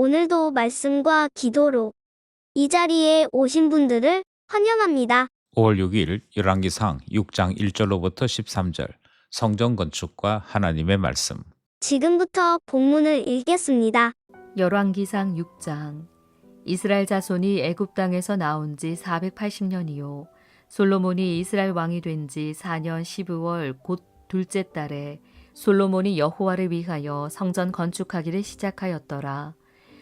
오늘도 말씀과 기도로 이 자리에 오신 분들을 환영합니다. 5월 6일 열왕기상 6장 1절로부터 13절 성전 건축과 하나님의 말씀. 지금부터 본문을 읽겠습니다. 열왕기상 6장. 이스라엘 자손이 애굽 땅에서 나온 지 480년이요 솔로몬이 이스라엘 왕이 된 지 4년 12월 곧 둘째 달에 솔로몬이 여호와를 위하여 성전 건축하기를 시작하였더라.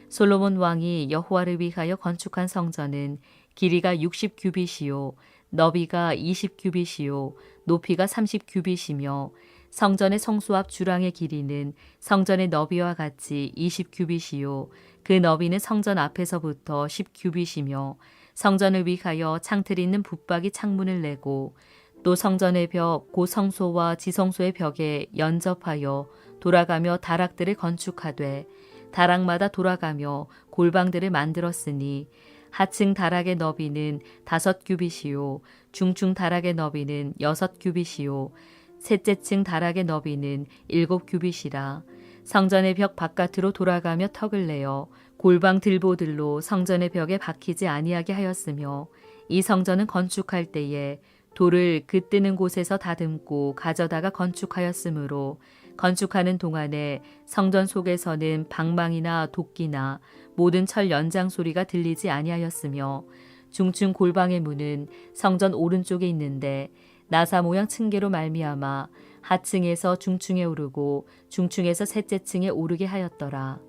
솔로몬 왕이 여호와를 위하여 건축한 성전은 길이가 60규빗이요 너비가 20규빗이요 높이가 30규빗이며 성전의 성소 앞 주랑의 길이는 성전의 너비와 같이 20규빗이요 그 너비는 성전 앞에서부터 10규빗이며 성전을 위하여 창틀 있는 붙박이 창문을 내고 또 성전의 벽 곧 성소와 지성소의 벽에 연접하여 돌아가며 다락들을 건축하되 다락마다 돌아가며 골방들을 만들었으니 하층 다락의 너비는 5규빗이요 중층 다락의 너비는 6규빗이요 셋째 층 다락의 너비는 7규빗이라. 성전의 벽 바깥으로 돌아가며 턱을 내어 골방 들보들로 성전의 벽에 박히지 아니하게 하였으며 이 성전은 건축할 때에 돌을 그 뜨는 곳에서 다듬고 가져다가 건축하였으므로 건축하는 동안에 성전 속에서는 방망이나 도끼나 모든 철 연장 소리가 들리지 아니하였으며 중층 골방의 문은 성전 오른쪽에 있는데 나사 모양 층계로 말미암아 하층에서 중층에 오르고 중층에서 셋째 층에 오르게 하였더라.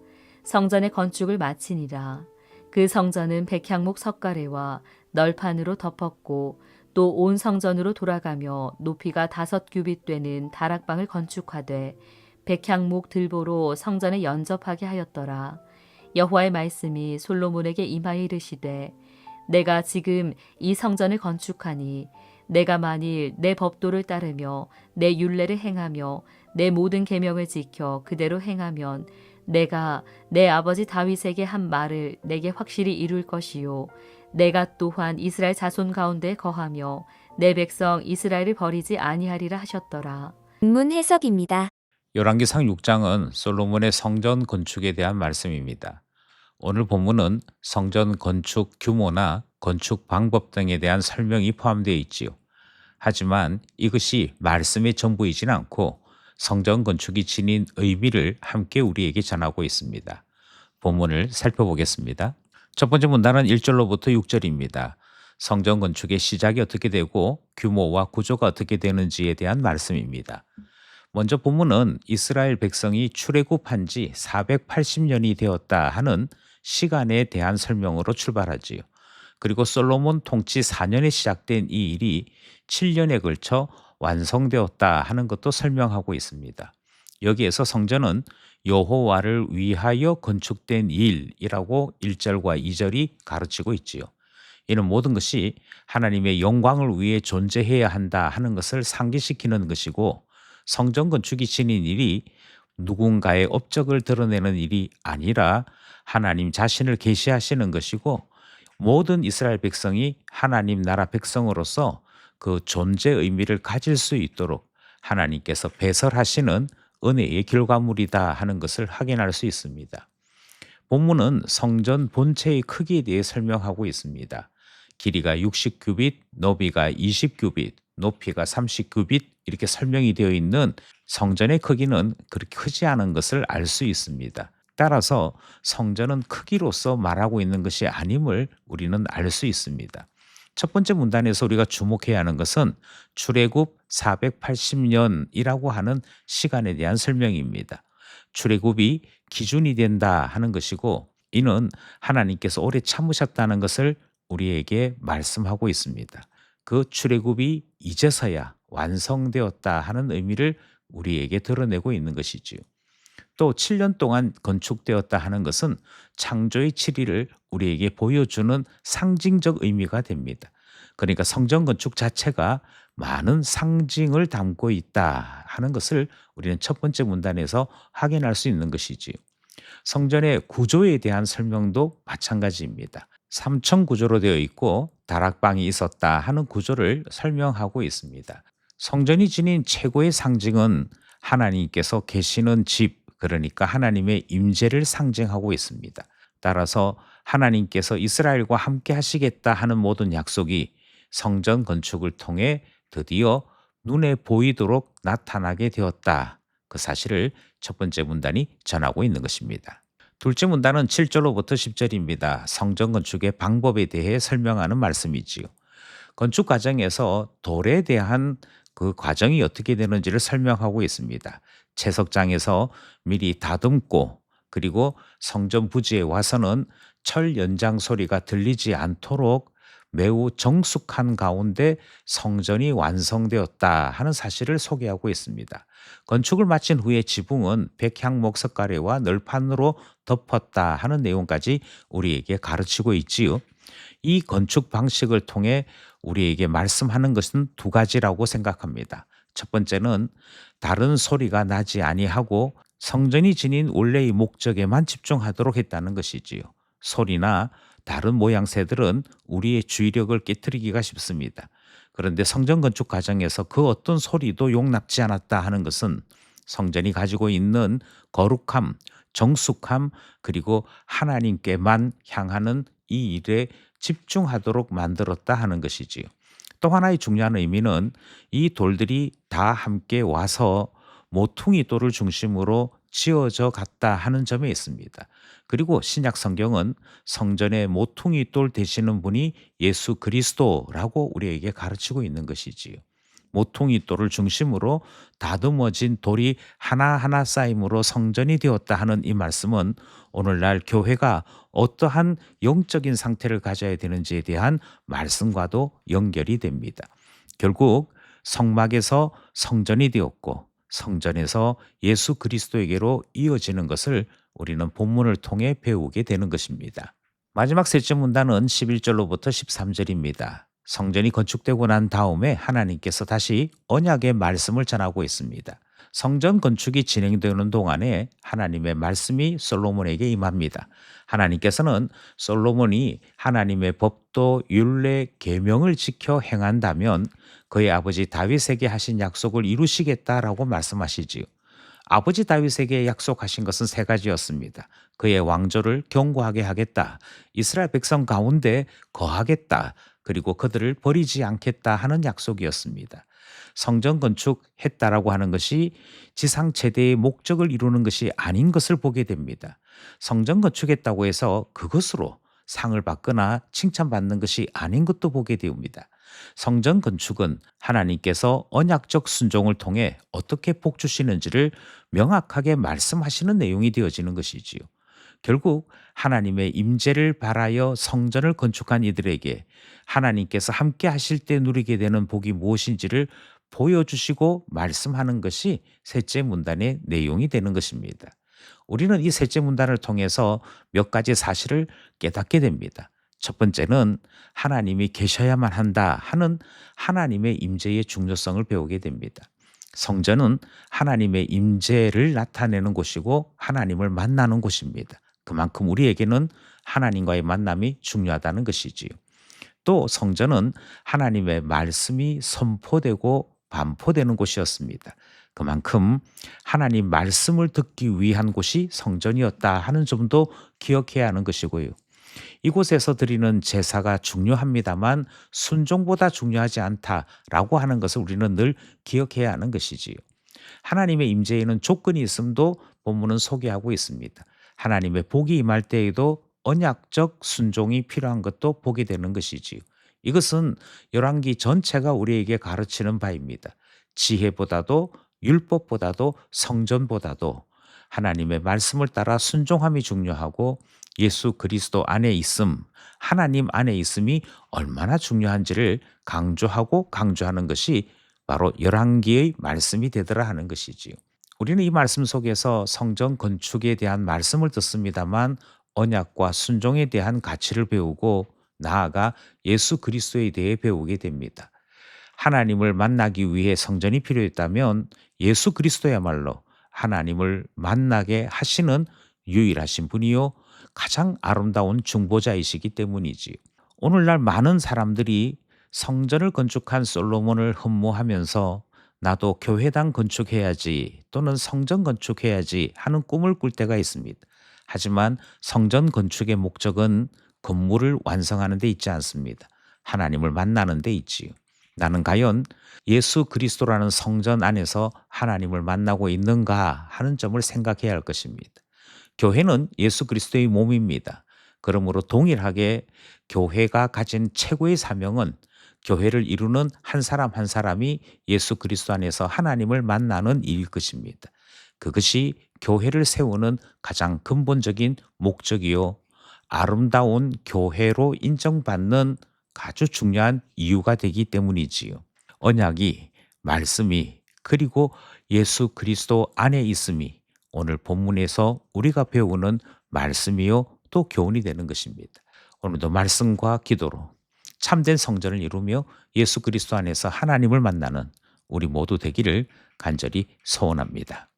성전의 건축을 마치니라. 그 성전은 백향목 석가래와 널판으로 덮었고 또 온 성전으로 돌아가며 높이가 5규빗 되는 다락방을 건축하되 백향목 들보로 성전에 연접하게 하였더라. 여호와의 말씀이 솔로몬에게 임하여 이르시되 내가 지금 이 성전을 건축하니 내가 만일 내 법도를 따르며 내 율례를 행하며 내 모든 계명을 지켜 그대로 행하면 내가 내 아버지 다윗에게 한 말을 내게 확실히 이룰 것이요 내가 또한 이스라엘 자손 가운데 거하며 내 백성 이스라엘을 버리지 아니하리라 하셨더라. 본문 해석입니다. 열왕기상 6장은 솔로몬의 성전 건축에 대한 말씀입니다. 오늘 본문은 성전 건축 규모나 건축 방법 등에 대한 설명이 포함되어 있지요. 하지만 이것이 말씀의 전부이지는 않고 성전 건축이 지닌 의미를 함께 우리에게 전하고 있습니다. 본문을 살펴보겠습니다. 첫 번째 문단은 1절로부터 6절입니다. 성전 건축의 시작이 어떻게 되고 규모와 구조가 어떻게 되는지에 대한 말씀입니다. 먼저 본문은 이스라엘 백성이 출애굽한 지 480년이 되었다 하는 시간에 대한 설명으로 출발하지요. 그리고 솔로몬 통치 4년에 시작된 이 일이 7년에 걸쳐 완성되었다 하는 것도 설명하고 있습니다. 여기에서 성전은 여호와를 위하여 건축된 일이라고 1절과 2절이 가르치고 있지요. 이는 모든 것이 하나님의 영광을 위해 존재해야 한다 하는 것을 상기시키는 것이고 성전 건축이 지닌 일이 누군가의 업적을 드러내는 일이 아니라 하나님 자신을 계시하시는 것이고 모든 이스라엘 백성이 하나님 나라 백성으로서 그 존재 의미를 가질 수 있도록 하나님께서 배설하시는 은혜의 결과물이다 하는 것을 확인할 수 있습니다. 본문은 성전 본체의 크기에 대해 설명하고 있습니다. 길이가 60규빗, 너비가 20규빗, 높이가 30규빗 이렇게 설명이 되어 있는 성전의 크기는 그렇게 크지 않은 것을 알 수 있습니다. 따라서 성전은 크기로서 말하고 있는 것이 아님을 우리는 알 수 있습니다. 첫 번째 문단에서 우리가 주목해야 하는 것은 출애굽 480년이라고 하는 시간에 대한 설명입니다. 출애굽이 기준이 된다 하는 것이고 이는 하나님께서 오래 참으셨다는 것을 우리에게 말씀하고 있습니다. 그 출애굽이 이제서야 완성되었다 하는 의미를 우리에게 드러내고 있는 것이지요. 또 7년 동안 건축되었다 하는 것은 창조의 7일을 우리에게 보여주는 상징적 의미가 됩니다. 그러니까 성전 건축 자체가 많은 상징을 담고 있다 하는 것을 우리는 첫 번째 문단에서 확인할 수 있는 것이지요. 성전의 구조에 대한 설명도 마찬가지입니다. 3층 구조로 되어 있고 다락방이 있었다 하는 구조를 설명하고 있습니다. 성전이 지닌 최고의 상징은 하나님께서 계시는 집, 그러니까 하나님의 임재를 상징하고 있습니다. 따라서 하나님께서 이스라엘과 함께 하시겠다 하는 모든 약속이 성전 건축을 통해 드디어 눈에 보이도록 나타나게 되었다. 그 사실을 첫 번째 문단이 전하고 있는 것입니다. 둘째 문단은 7절로부터 10절입니다. 성전 건축의 방법에 대해 설명하는 말씀이지요. 건축 과정에서 돌에 대한 그 과정이 어떻게 되는지를 설명하고 있습니다. 채석장에서 미리 다듬고 그리고 성전 부지에 와서는 철 연장 소리가 들리지 않도록 매우 정숙한 가운데 성전이 완성되었다 하는 사실을 소개하고 있습니다. 건축을 마친 후에 지붕은 백향 목석가래와 널판으로 덮었다 하는 내용까지 우리에게 가르치고 있지요. 이 건축 방식을 통해 우리에게 말씀하는 것은 두 가지라고 생각합니다. 첫 번째는 다른 소리가 나지 아니하고 성전이 지닌 원래의 목적에만 집중하도록 했다는 것이지요. 소리나 다른 모양새들은 우리의 주의력을 깨뜨리기가 쉽습니다. 그런데 성전 건축 과정에서 그 어떤 소리도 용납지 않았다 하는 것은 성전이 가지고 있는 거룩함, 정숙함, 그리고 하나님께만 향하는 이 일에 집중하도록 만들었다 하는 것이지요. 또 하나의 중요한 의미는 이 돌들이 다 함께 와서 모퉁이 돌을 중심으로 지어져 갔다 하는 점에 있습니다. 그리고 신약 성경은 성전의 모퉁이 돌 되시는 분이 예수 그리스도라고 우리에게 가르치고 있는 것이지요. 모퉁이 돌을 중심으로 다듬어진 돌이 하나하나 쌓임으로 성전이 되었다 하는 이 말씀은 오늘날 교회가 어떠한 영적인 상태를 가져야 되는지에 대한 말씀과도 연결이 됩니다. 결국 성막에서 성전이 되었고 성전에서 예수 그리스도에게로 이어지는 것을 우리는 본문을 통해 배우게 되는 것입니다. 마지막 셋째 문단은 11절로부터 13절입니다. 성전이 건축되고 난 다음에 하나님께서 다시 언약의 말씀을 전하고 있습니다. 성전 건축이 진행되는 동안에 하나님의 말씀이 솔로몬에게 임합니다. 하나님께서는 솔로몬이 하나님의 법도 율례 계명을 지켜 행한다면 그의 아버지 다윗에게 하신 약속을 이루시겠다라고 말씀하시지요. 아버지 다윗에게 약속하신 것은 세 가지였습니다. 그의 왕조를 견고하게 하겠다. 이스라엘 백성 가운데 거하겠다. 그리고 그들을 버리지 않겠다 하는 약속이었습니다. 성전 건축했다라고 하는 것이 지상 최대의 목적을 이루는 것이 아닌 것을 보게 됩니다. 성전 건축했다고 해서 그것으로 상을 받거나 칭찬받는 것이 아닌 것도 보게 됩니다. 성전 건축은 하나님께서 언약적 순종을 통해 어떻게 복 주시는지를 명확하게 말씀하시는 내용이 되어지는 것이지요. 결국 하나님의 임재를 바라여 성전을 건축한 이들에게 하나님께서 함께 하실 때 누리게 되는 복이 무엇인지를 보여주시고 말씀하는 것이 셋째 문단의 내용이 되는 것입니다. 우리는 이 셋째 문단을 통해서 몇 가지 사실을 깨닫게 됩니다. 첫 번째는 하나님이 계셔야만 한다 하는 하나님의 임재의 중요성을 배우게 됩니다. 성전은 하나님의 임재를 나타내는 곳이고 하나님을 만나는 곳입니다. 그만큼 우리에게는 하나님과의 만남이 중요하다는 것이지요. 또 성전은 하나님의 말씀이 선포되고 반포되는 곳이었습니다. 그만큼 하나님 말씀을 듣기 위한 곳이 성전이었다 하는 점도 기억해야 하는 것이고요. 이곳에서 드리는 제사가 중요합니다만 순종보다 중요하지 않다라고 하는 것을 우리는 늘 기억해야 하는 것이지요. 하나님의 임재에는 조건이 있음도 본문은 소개하고 있습니다. 하나님의 복이 임할 때에도 언약적 순종이 필요한 것도 보게 되는 것이지요. 이것은 열왕기 전체가 우리에게 가르치는 바입니다. 지혜보다도 율법보다도 성전보다도 하나님의 말씀을 따라 순종함이 중요하고 예수 그리스도 안에 있음, 하나님 안에 있음이 얼마나 중요한지를 강조하고 강조하는 것이 바로 열왕기의 말씀이 되더라 하는 것이지요. 우리는 이 말씀 속에서 성전 건축에 대한 말씀을 듣습니다만 언약과 순종에 대한 가치를 배우고 나아가 예수 그리스도에 대해 배우게 됩니다. 하나님을 만나기 위해 성전이 필요했다면 예수 그리스도야말로 하나님을 만나게 하시는 유일하신 분이요 가장 아름다운 중보자이시기 때문이지요. 오늘날 많은 사람들이 성전을 건축한 솔로몬을 흠모하면서 나도 교회당 건축해야지 또는 성전 건축해야지 하는 꿈을 꿀 때가 있습니다. 하지만 성전 건축의 목적은 건물을 완성하는 데 있지 않습니다. 하나님을 만나는 데 있지요. 나는 과연 예수 그리스도라는 성전 안에서 하나님을 만나고 있는가 하는 점을 생각해야 할 것입니다. 교회는 예수 그리스도의 몸입니다. 그러므로 동일하게 교회가 가진 최고의 사명은 교회를 이루는 한 사람 한 사람이 예수 그리스도 안에서 하나님을 만나는 일일 것입니다. 그것이 교회를 세우는 가장 근본적인 목적이요. 아름다운 교회로 인정받는 아주 중요한 이유가 되기 때문이지요. 언약이, 말씀이, 그리고 예수 그리스도 안에 있음이 오늘 본문에서 우리가 배우는 말씀이요 또 교훈이 되는 것입니다. 오늘도 말씀과 기도로 참된 성전을 이루며 예수 그리스도 안에서 하나님을 만나는 우리 모두 되기를 간절히 소원합니다.